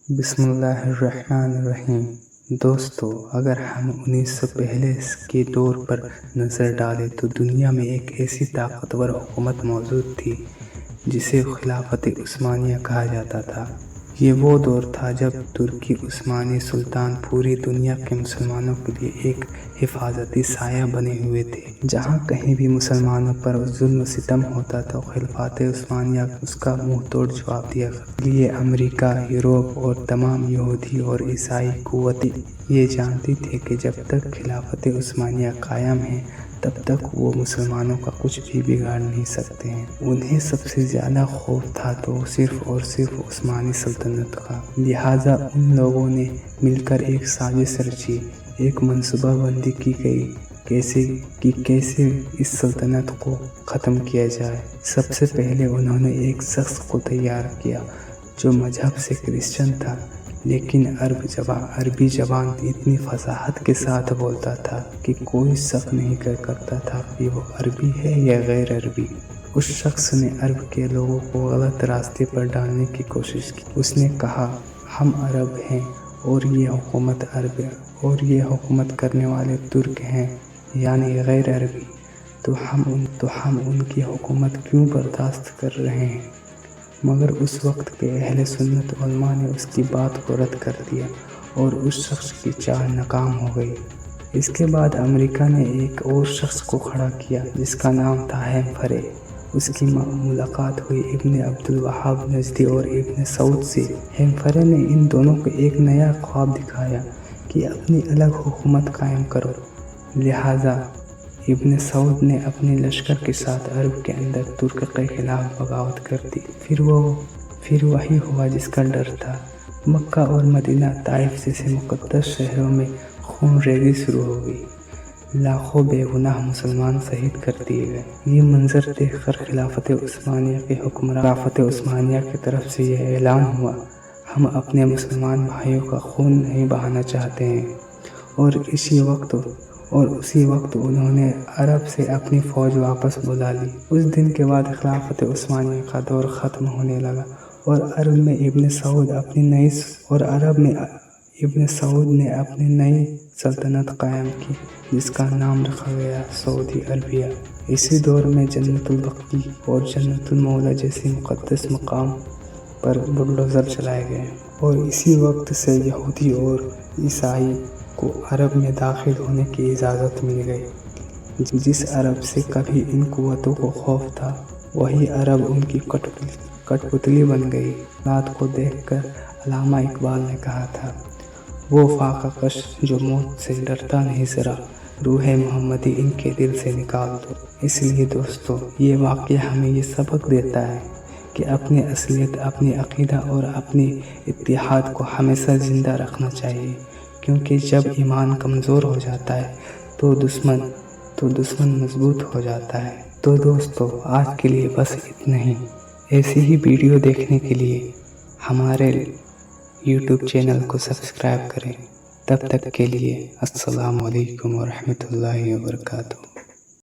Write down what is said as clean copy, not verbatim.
بسم اللہ الرحمن الرحیم۔ دوستو، اگر ہم 1900 پہلے کے دور پر نظر ڈالیں تو دنیا میں ایک ایسی طاقتور حکومت موجود تھی جسے خلافت عثمانیہ کہا جاتا تھا۔ یہ وہ دور تھا جب ترکی عثمانی سلطان پوری دنیا کے مسلمانوں کے لیے ایک حفاظتی سایہ بنے ہوئے تھے۔ جہاں کہیں بھی مسلمانوں پر ظلم و ستم ہوتا تو خلافت عثمانیہ اس کا منہ توڑ جواب دیا کرتی۔ لیے امریکہ، یورپ اور تمام یہودی اور عیسائی قوتیں یہ جانتی تھے کہ جب تک خلافت عثمانیہ قائم ہے تب تک وہ مسلمانوں کا کچھ بھی بگاڑ نہیں سکتے ہیں۔ انہیں سب سے زیادہ خوف تھا تو صرف اور صرف عثمانی سلطنت کا۔ لہٰذا ان لوگوں نے مل کر ایک سازش رچی، ایک منصوبہ بندی کی گئی کیسے اس سلطنت کو ختم کیا جائے۔ سب سے پہلے انہوں نے ایک شخص کو تیار کیا جو مذہب سے کرسچن تھا، لیکن عربی زبان اتنی فصاحت کے ساتھ بولتا تھا کہ کوئی شک نہیں کرتا تھا کہ وہ عربی ہے یا غیر عربی۔ اس شخص نے عرب کے لوگوں کو غلط راستے پر ڈالنے کی کوشش کی۔ اس نے کہا، ہم عرب ہیں اور یہ حکومت عرب ہے اور یہ حکومت کرنے والے ترک ہیں یعنی غیر عربی، تو ہم ان کی حکومت کیوں برداشت کر رہے ہیں؟ مگر اس وقت کے اہل سنت علماء نے اس کی بات کو رد کر دیا اور اس شخص کی چال ناکام ہو گئی۔ اس کے بعد امریکہ نے ایک اور شخص کو کھڑا کیا جس کا نام تھا ہیمفرے۔ اس کی ملاقات ہوئی ابن عبدالوہاب نجدی اور ابن سعود سے۔ ہیمفرے نے ان دونوں کو ایک نیا خواب دکھایا کہ اپنی الگ حکومت قائم کرو۔ لہٰذا ابن سعود نے اپنے لشکر کے ساتھ عرب کے اندر ترک کے خلاف بغاوت کر دی۔ پھر وہی ہوا جس کا ڈر تھا۔ مکہ اور مدینہ، طائف جیسے مقدس شہروں میں خون ریزی شروع ہو گئی۔ لاکھوں بے گناہ مسلمان شہید کر دیے گئے۔ یہ منظر دیکھ کر خلافت عثمانیہ کے حکمران خلافت عثمانیہ کی طرف سے یہ اعلان ہوا، ہم اپنے مسلمان بھائیوں کا خون نہیں بہانا چاہتے ہیں۔ اور اسی وقت انہوں نے عرب سے اپنی فوج واپس بلا لی۔ اس دن کے بعد خلافت عثمانیہ کا دور ختم ہونے لگا اور عرب میں ابن سعود نے اپنی نئی سلطنت قائم کی جس کا نام رکھا گیا سعودی عربیہ۔ اسی دور میں جنت البقیع اور جنت المولا جیسے مقدس مقام پر بلڈوزر چلائے گئے، اور اسی وقت سے یہودی اور عیسائی کو عرب میں داخل ہونے کی اجازت مل گئی۔ جس عرب سے کبھی ان قوتوں کو خوف تھا وہی عرب ان کی کٹ پتلی بن گئی۔ حالات کو دیکھ کر علامہ اقبال نے کہا تھا، وہ فاقہ کش جو موت سے ڈرتا نہیں ذرا، روح محمدی ان کے دل سے نکال دو۔ اس لیے دوستو، یہ واقعہ ہمیں یہ سبق دیتا ہے کہ اپنی اصلیت، اپنی عقیدہ اور اپنی اتحاد کو ہمیشہ زندہ رکھنا چاہیے، کیونکہ جب ایمان کمزور ہو جاتا ہے تو دشمن مضبوط ہو جاتا ہے۔ تو دوستو، آج کے لیے بس اتنا ہی۔ ایسی ہی ویڈیو دیکھنے کے لیے ہمارے YouTube چینل کو سبسکرائب کریں۔ تب تک کے لیے السلام علیکم ورحمۃ اللہ وبرکاتہ۔